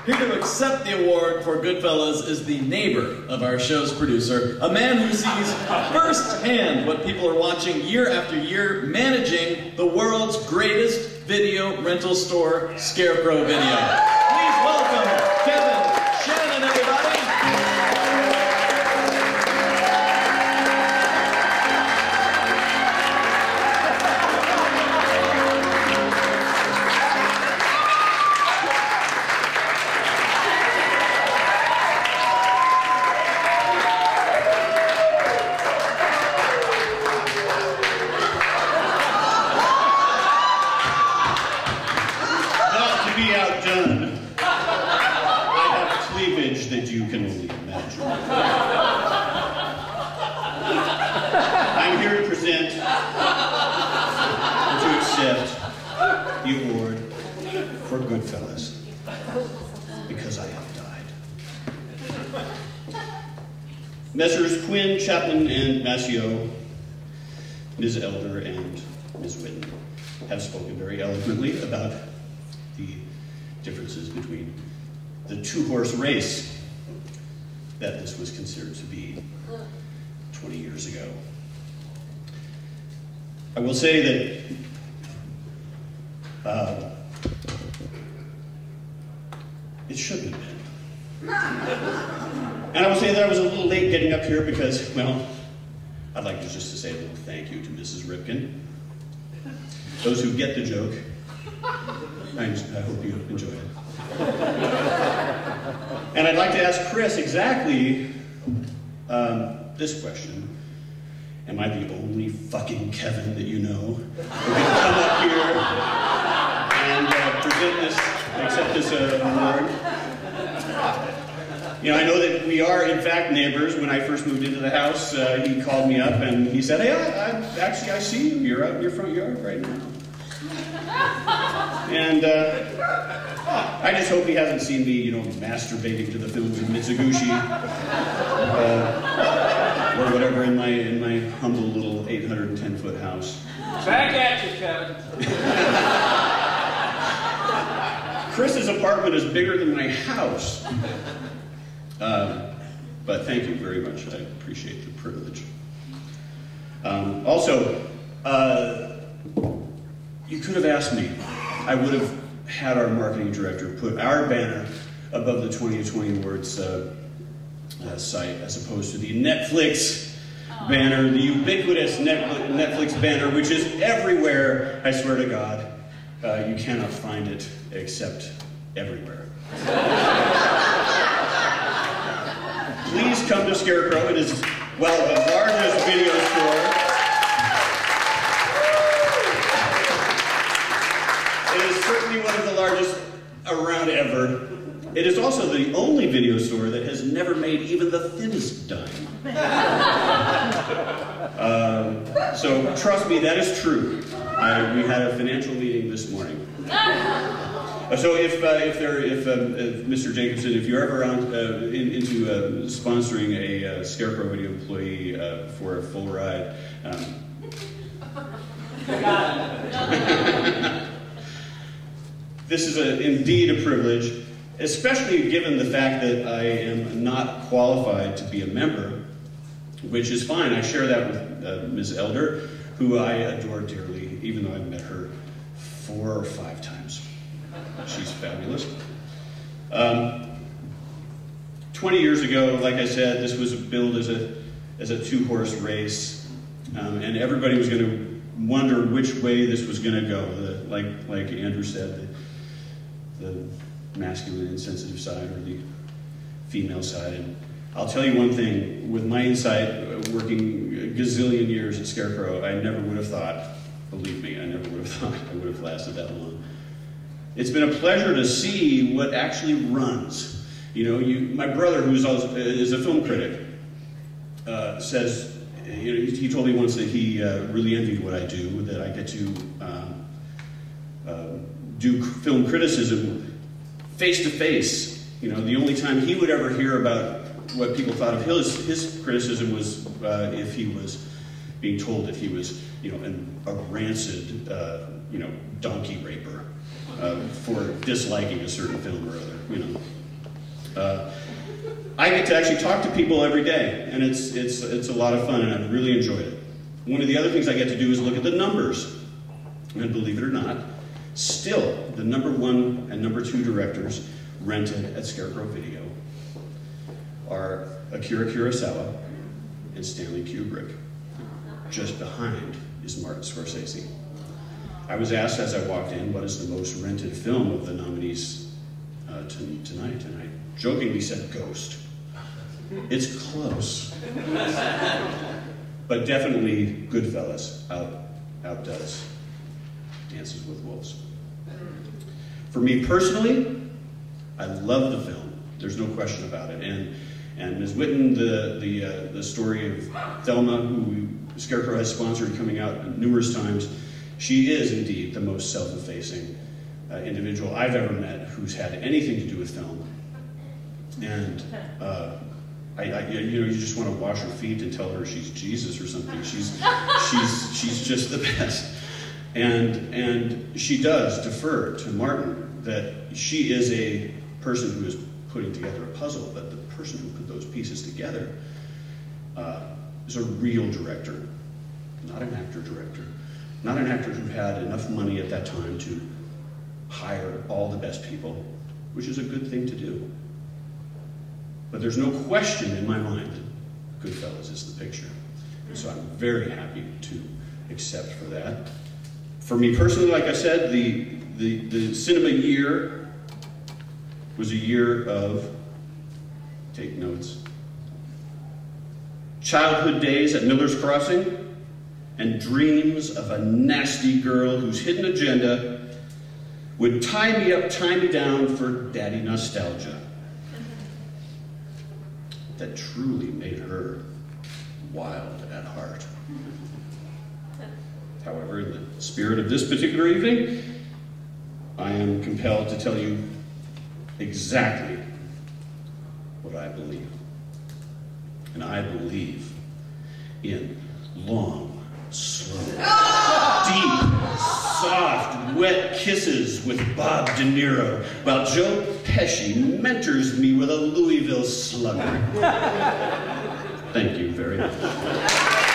Here to accept the award for Goodfellas is the neighbor of our show's producer, a man who sees firsthand what people are watching year after year, managing the world's greatest video rental store, Scarecrow Video. Please welcome Kevin Shannon, everybody. I'm here to present and to accept the award for Goodfellas because I have died. Messrs. Quinn, Chaplin, and Massio, Ms. Elder, and Ms. Whitten have spoken very eloquently about the differences between the two-horse race that this was considered to be 20 years ago. I will say that it shouldn't have been. And I will say that I was a little late getting up here because, well, I'd like to just to say a little thank you to Mrs. Ripken. Those who get the joke, I hope you enjoy it. And I'd like to ask Chris exactly this question. Am I the only fucking Kevin that you know who can come up here and present this, accept this award? You know, I know that we are, in fact, neighbors. When I first moved into the house, he called me up and he said, hey, I see you. You're out in your front yard right now. And I just hope he hasn't seen me, you know, masturbating to the films of Mitsugushi or whatever in my humble little 810-foot house. Back at you, Kevin. Chris's apartment is bigger than my house. But thank you very much. I appreciate the privilege. Also, you could have asked me. I would have had our marketing director put our banner above the 2020 Awards site as opposed to the Netflix banner, the ubiquitous Netflix banner, which is everywhere, I swear to God. You cannot find it except everywhere. Please come to Scarecrow. It is, well, the largest video store. It is certainly one of the largest around ever. It is also the only video store that has never made even the thinnest dime. So trust me, that is true. We had a financial meeting this morning. So if Mr. Jacobson, if you're ever into sponsoring a Scarecrow Video employee for a full ride, this is indeed a privilege, especially given the fact that I am not qualified to be a member, which is fine. I share that with Ms. Elder, who I adore dearly, even though I've met her 4 or 5 times. She's fabulous. 20 years ago, like I said, this was billed as a two-horse race, and everybody was going to wonder which way this was going to go. Like Andrew said, the masculine insensitive side or the female side. And I'll tell you one thing, with my insight, working a gazillion years at Scarecrow, I never would have thought, believe me, I never would have thought I would have lasted that long. It's been a pleasure to see what actually runs. You know, my brother, who is a film critic, says, you know, he told me once that he really envied what I do, that I get to do film criticism face to face. You know, the only time he would ever hear about what people thought of his criticism was if he was being told that he was, you know, a rancid, you know, donkey raper for disliking a certain film or other, you know. I get to actually talk to people every day, and it's a lot of fun, and I've really enjoyed it. One of the other things I get to do is look at the numbers. And believe it or not, still, the #1 and #2 directors rented at Scarecrow Video are Akira Kurosawa and Stanley Kubrick. Just behind is Martin Scorsese. I was asked as I walked in, what is the most rented film of the nominees tonight? And I jokingly said Ghost. It's close. But definitely Goodfellas outdoes Dances with Wolves. For me personally, I love the film. There's no question about it. And Ms. Whitten, the story of Thelma, who Scarecrow has sponsored coming out numerous times, she is indeed the most self-effacing individual I've ever met who's had anything to do with film. And you just want to wash her feet and tell her she's Jesus or something. She's just the best. And she does defer to Martin that she is a person who is putting together a puzzle, but the person who put those pieces together is a real director, not an actor-director, not an actor who had enough money at that time to hire all the best people, which is a good thing to do. But there's no question in my mind that Goodfellas is the picture. And so I'm very happy to accept for that. For me personally, like I said, the cinema year was a year of, take notes, childhood days at Miller's Crossing and dreams of a nasty girl whose hidden agenda would tie me up, tie me down for daddy nostalgia. That truly made her wild at heart. However, in the spirit of this particular evening, I am compelled to tell you exactly what I believe. And I believe in long, slow, deep, soft, wet kisses with Bob De Niro, while Joe Pesci mentors me with a Louisville Slugger. Thank you very much.